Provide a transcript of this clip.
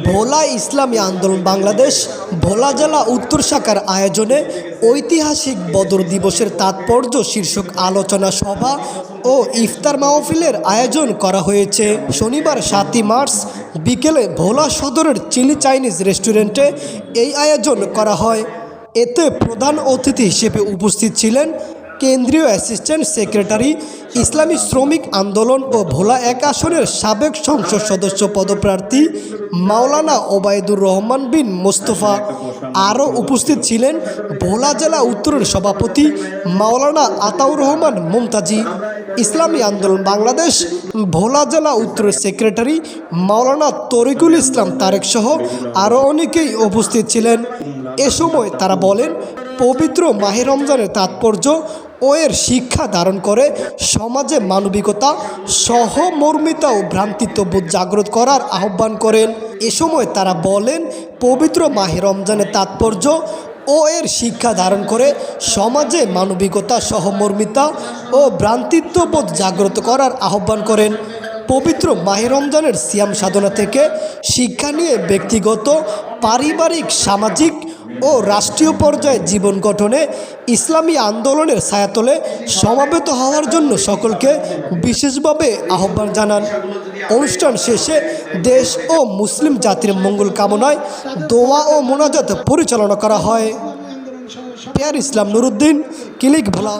ভোলা ইসলামী আন্দোলন বাংলাদেশ ভোলা জেলা উত্তর শাখার আয়োজনে ঐতিহাসিক বদর দিবসের তাৎপর্য শীর্ষক আলোচনা সভা ও ইফতার মাহফিলের আয়োজন করা হয়েছে। শনিবার 7ই মার্চ বিকেলে ভোলা সদরের চিলি চাইনিজ রেস্টুরেন্টে এই আয়োজন করা হয়। এতে প্রধান অতিথি হিসেবে উপস্থিত ছিলেন কেন্দ্রীয় অ্যাসিস্ট্যান্ট সেক্রেটারি ইসলামী শ্রমিক আন্দোলন ও ভোলা 1 আসনের সাবেক সংসদ সদস্য পদপ্রার্থী মাওলানা ওবায়দুর রহমান বিন মোস্তফা। আরও উপস্থিত ছিলেন ভোলা জেলা উত্তরের সভাপতি মাওলানা আতাউর রহমান মুমতাজি, ইসলামী আন্দোলন বাংলাদেশ ভোলা জেলা উত্তরের সেক্রেটারি মাওলানা তরিকুল ইসলাম তারেক সহ আরও অনেকেই উপস্থিত ছিলেন। এ সময় তারা বলেন, পবিত্র মাহে রমজানের তাৎপর্য ও এর শিক্ষা ধারণ করে সমাজে মানবিকতা, সহমর্মিতা ও ভ্রাতৃত্ববোধ জাগ্রত করার আহ্বান করেন। এ সময় তারা বলেন, পবিত্র মাহে রমজানের তাৎপর্য ও এর শিক্ষা ধারণ করে সমাজে মানবিকতা, সহমর্মিতা ও ভ্রাতৃত্ববোধ জাগ্রত করার আহ্বান করেন। পবিত্র মাহে রমজানের সিয়াম সাধনা থেকে শিক্ষা নিয়ে ব্যক্তিগত, পারিবারিক, সামাজিক ও রাষ্ট্রীয় পর্যায়ে জীবন গঠনে ইসলামী আন্দোলনের ছায়াতলে সমবেত হওয়ার জন্য সকলকে বিশেষভাবে আহ্বান জানান। অনুষ্ঠান শেষে দেশ ও মুসলিম জাতির মঙ্গল কামনায় দোয়া ও মোনাজাত পরিচালনা করা হয়। পেয়ার ইসলাম নুরুদ্দিন, ক্লিক ভোলা।